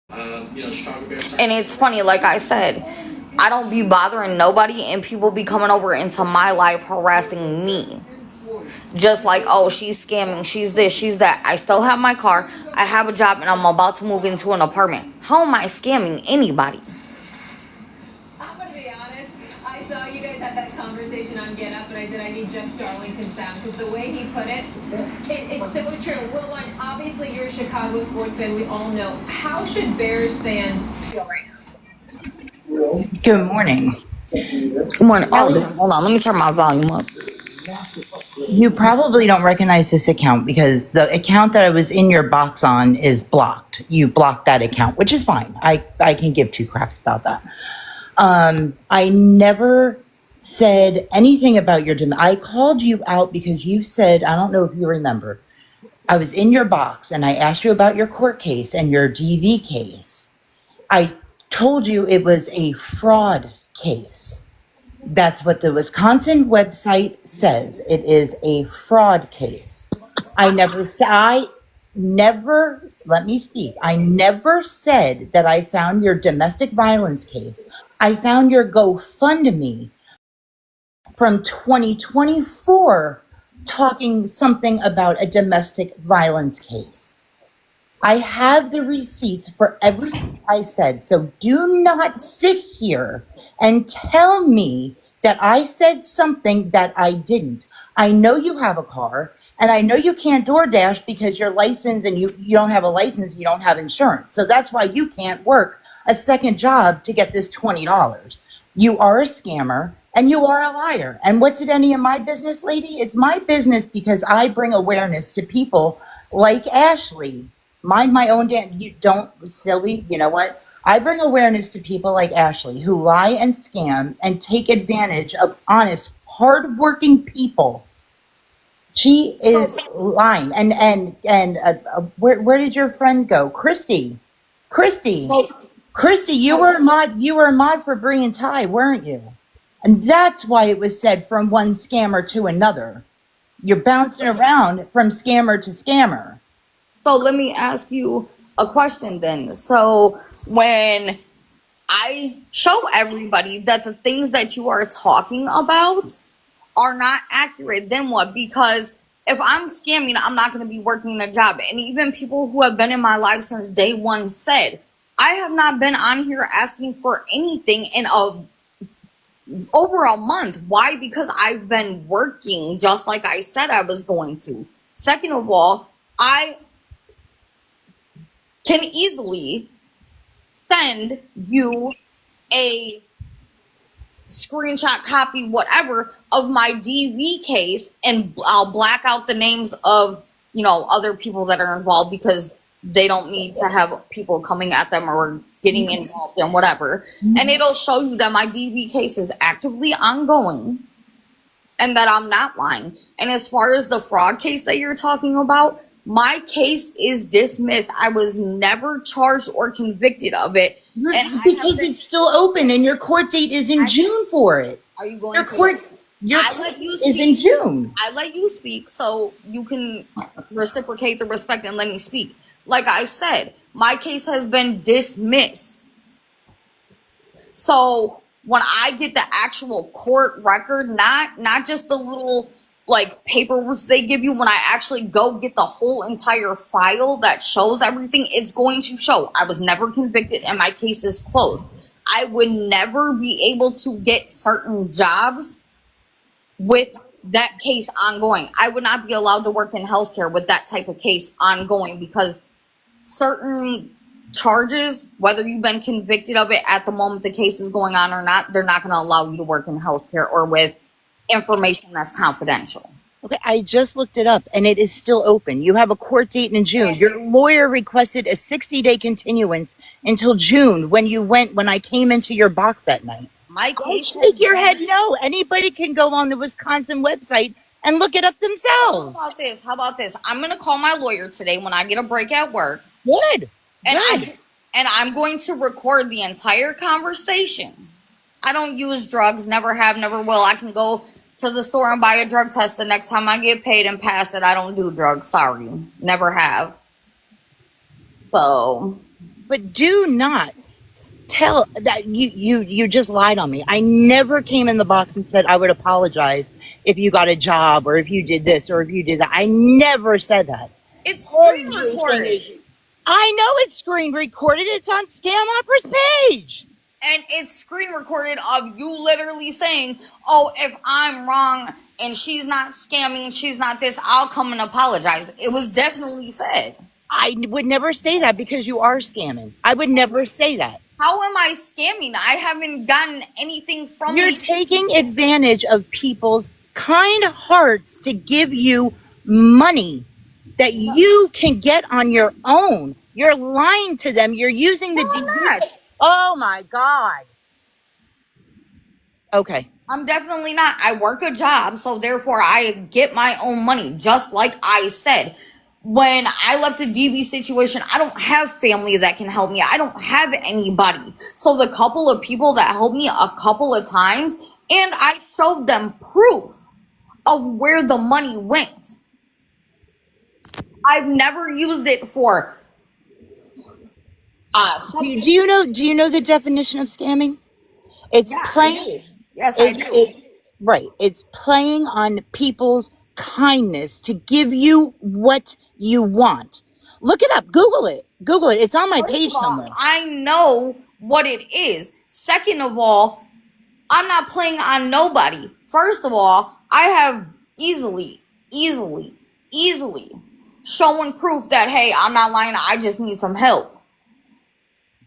And it's funny, like I said, I don't be bothering nobody, and people be coming over into my life harassing me. Just like, oh, she's scamming, she's this, she's that. I still have my car, I have a job, and I'm about to move into an apartment. How am I scamming anybody? I'm going to be honest. I saw you guys had that conversation on Get Up, and I said I need Jeff Darlington's sound, because the way he put it, it's so true. Well, one, obviously you're a Chicago sports fan. We all know. How should Bears fans feel right now? Good morning. Good morning. Oh, damn. Hold on. Let me turn my volume up. You probably don't recognize this account because the account that I was in your box on is blocked. You blocked that account, which is fine. I can give two craps about that. I never said anything about your I called you out because you said, I don't know if you remember, I was in your box and I asked you about your court case and your DV case. I told you it was a fraud case. That's what the Wisconsin website says. It is a fraud case. Let me speak. I never said that I found your domestic violence case. I found your GoFundMe from 2024 talking something about a domestic violence case. I have the receipts for everything I said. So do not sit here and tell me that I said something that I didn't. I know you have a car, and I know you can't DoorDash because you're licensed and you don't have a license, you don't have insurance. So that's why you can't work a second job to get this $20. You are a scammer and you are a liar. And what's it any of my business, lady? It's my business because I bring awareness to people like Ashley. Mind my own damn, you don't, silly, you know what? I bring awareness to people like Ashley who lie and scam and take advantage of honest, hardworking people. She is lying. And where did your friend go? Christy, you were a mod for Bree and Ty, weren't you? And that's why it was said from one scammer to another. You're bouncing around from scammer to scammer. So let me ask you a question then. So when I show everybody that the things that you are talking about are not accurate, then what? Because if I'm scamming, I'm not going to be working a job. And even people who have been in my life since day one said, I have not been on here asking for anything in over a month. Why? Because I've been working just like I said I was going to. Second of all, I can easily send you a screenshot copy, whatever, of my DV case, and I'll black out the names of, other people that are involved because they don't need to have people coming at them or getting involved in whatever. And it'll show you that my DV case is actively ongoing and that I'm not lying. And as far as the fraud case that you're talking about, my case is dismissed. I was never charged or convicted of it. And because it's still open and your court date is in June for it. Are you going your to? Court, your I let you speak. Is in June. I let you speak so you can reciprocate the respect and let me speak. Like I said, my case has been dismissed. So when I get the actual court record, not just the little papers they give you, when I actually go get the whole entire file that shows everything, it's going to show I was never convicted and my case is closed. I would never be able to get certain jobs with that case ongoing. I would not be allowed to work in healthcare with that type of case ongoing because certain charges, whether you've been convicted of it at the moment the case is going on or not, they're not going to allow you to work in healthcare or with information that's confidential. Okay, I just looked it up and it is still open. You have a court date in June. Your lawyer requested a 60-day continuance until June when I came into your box that night. My case shake your head no. Anybody can go on the Wisconsin website and look it up themselves. How about this? I'm going to call my lawyer today when I get a break at work. Good. And I'm going to record the entire conversation. I don't use drugs, never have, never will. I can go to the store and buy a drug test the next time I get paid and pass it. I don't do drugs. Sorry. Never have. So But do not tell that you just lied on me. I never came in the box and said I would apologize if you got a job or if you did this or if you did that. I never said that. It's screen recorded. I know it's screen recorded. It's on Scam Opera's page. And it's screen recorded of you literally saying, oh, if I'm wrong and she's not scamming, she's not this, I'll come and apologize. It was definitely said. I would never say that because you are scamming. I would never say that. How am I scamming? I haven't gotten anything from You're taking advantage of people's kind hearts to give you money that you can get on your own. You're lying to them. You're using the... Oh my God. Okay. I'm definitely not. I work a job, so therefore I get my own money, just like I said. When I left the DV situation, I don't have family that can help me. I don't have anybody. So the couple of people that helped me a couple of times, and I showed them proof of where the money went. I've never used it for do you know the definition of scamming? It's playing. Yes, I do. Right. It's playing on people's kindness to give you what you want. Look it up. Google it. It's on my page somewhere. I know what it is. Second of all, I'm not playing on nobody. First of all, I have easily shown proof that, hey, I'm not lying, I just need some help.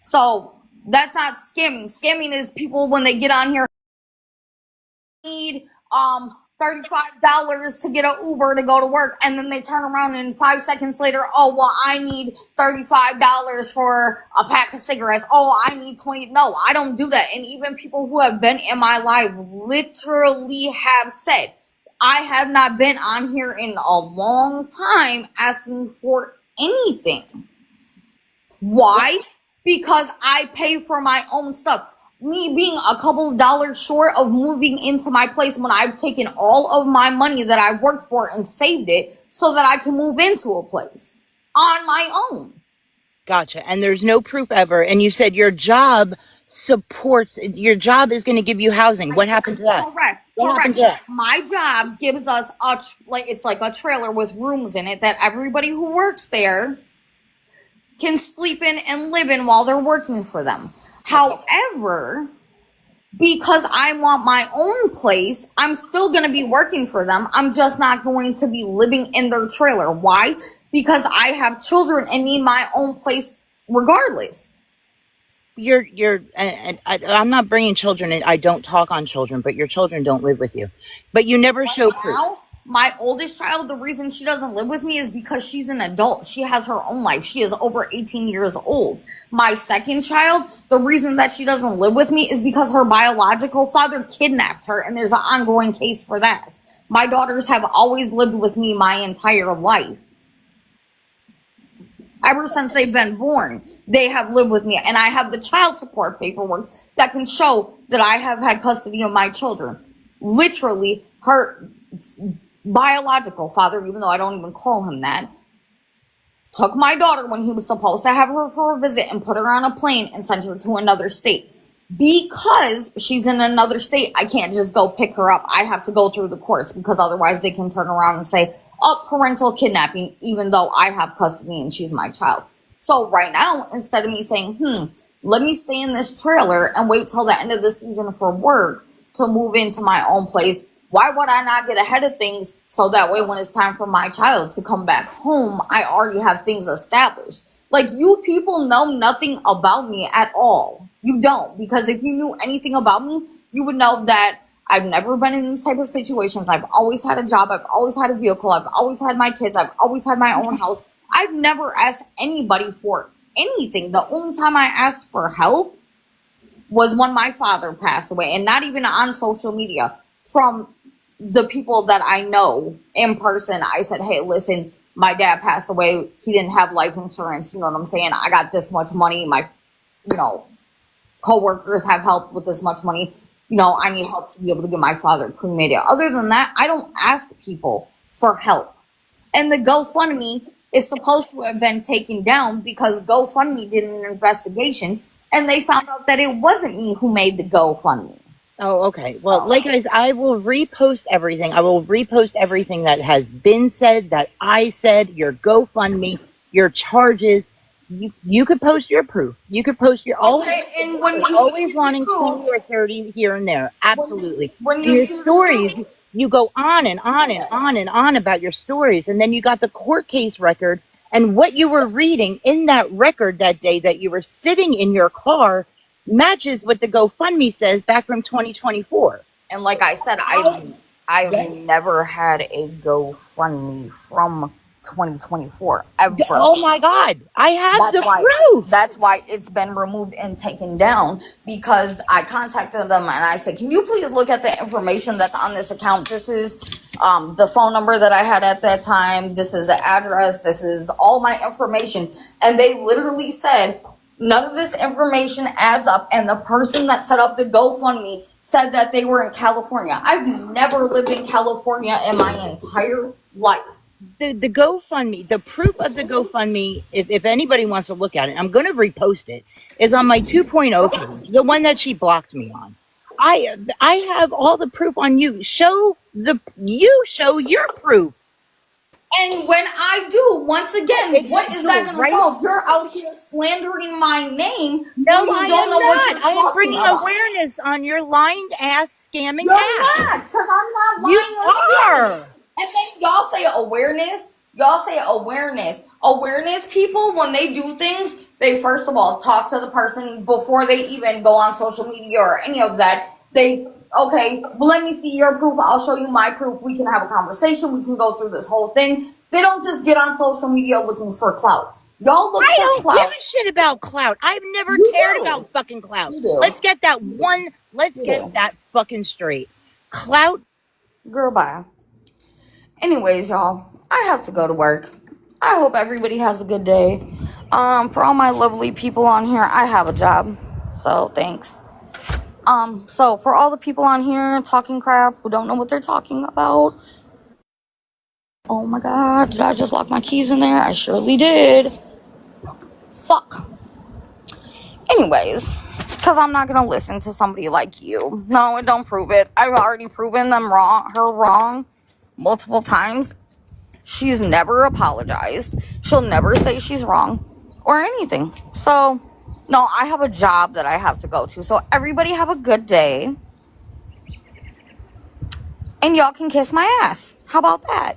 So that's not scamming. Scamming is people when they get on here need $35 to get an Uber to go to work, and then they turn around and 5 seconds later, oh well, I need $35 for a pack of cigarettes. Oh, I need 20. No, I don't do that. And even people who have been in my life literally have said, I have not been on here in a long time asking for anything. Why? Because I pay for my own stuff. Me being a couple of dollars short of moving into my place when I've taken all of my money that I worked for and saved it so that I can move into a place on my own. Gotcha. And there's no proof ever. And you said your job your job is going to give you housing. What happened to that? Correct. My job gives us it's like a trailer with rooms in it that everybody who works there can sleep in and live in while they're working for them. However, because I want my own place, I'm still going to be working for them. I'm just not going to be living in their trailer. Why? Because I have children and need my own place regardless. I'm not bringing children in. I don't talk on children, but your children don't live with you. But you never show proof. My oldest child, the reason she doesn't live with me is because she's an adult. She has her own life. She is over 18 years old. My second child, the reason that she doesn't live with me is because her biological father kidnapped her, and there's an ongoing case for that. My daughters have always lived with me my entire life. Ever since they've been born, they have lived with me, and I have the child support paperwork that can show that I have had custody of my children. Literally, her biological father, even though I don't even call him that, took my daughter when he was supposed to have her for a visit and put her on a plane and sent her to another state. Because she's in another state, I can't just go pick her up. I have to go through the courts because otherwise they can turn around and say, oh, parental kidnapping, even though I have custody and she's my child. So right now, instead of me saying, let me stay in this trailer and wait till the end of the season for work to move into my own place, why would I not get ahead of things so that way when it's time for my child to come back home, I already have things established? Like, you people know nothing about me at all. You don't. Because if you knew anything about me, you would know that I've never been in these type of situations. I've always had a job. I've always had a vehicle. I've always had my kids. I've always had my own house. I've never asked anybody for anything. The only time I asked for help was when my father passed away, and not even on social media. From the people that I know in person, I said, hey, listen, my dad passed away. He didn't have life insurance. You know what I'm saying? I got this much money. My, coworkers have helped with this much money. I need help to be able to get my father cremated. Other than that, I don't ask people for help. And the GoFundMe, is supposed to have been taken down because GoFundMe did an investigation and they found out that it wasn't me who made the GoFundMe. Oh, okay. Well, like guys, I will repost everything. I will repost everything that has been said, that I said, your GoFundMe, your charges. You could post your proof. You could post your And when you always wanting 20 or 30 here and there. Absolutely. when And you your see stories, you go on and on and on and on about your stories. And then you got the court case record and what you were reading in that record that day that you were sitting in your car matches what the GoFundMe says back from 2024. and like I said, I've never had a GoFundMe from 2024 ever. Oh my God. I have the proof. That's why it's been removed and taken down, because I contacted them and I said, can you please look at the information that's on this account? This is the phone number that I had at that time. This is the address. This is all my information. And they literally said, none of this information adds up. And the person that set up the GoFundMe said that they were in California. I've never lived in California in my entire life. The GoFundMe, the proof of the GoFundMe, if anybody wants to look at it, I'm going to repost it, is on my 2.0 page, the one that she blocked me on. I have all the proof on you. Show your proof. And when I do, once again, what is that going to solve? You're out here slandering my name. No, you I don't am know not. what you're I am bringing about. awareness on your lying ass scamming You're ass. not, because I'm not lying You or scamming. are. And then y'all say awareness. Y'all say awareness. Awareness people, when they do things, they first of all talk to the person before they even go on social media or any of that. Okay, well, let me see your proof. I'll show you my proof. We can have a conversation. We can go through this whole thing. They don't just get on social media looking for clout. Y'all look for clout. I don't give a shit about clout. I've never cared about fucking clout. Let's get that get that fucking straight. Clout. Girl, bye. Anyways, y'all, I have to go to work. I hope everybody has a good day. For all my lovely people on here, I have a job. So, thanks. So for all the people on here talking crap who don't know what they're talking about. Oh my God, did I just lock my keys in there? I surely did. Fuck. Anyways, because I'm not going to listen to somebody like you. No, it don't prove it. I've already proven her wrong multiple times. She's never apologized. She'll never say she's wrong or anything. So, no, I have a job that I have to go to. So, everybody have a good day. And y'all can kiss my ass. How about that?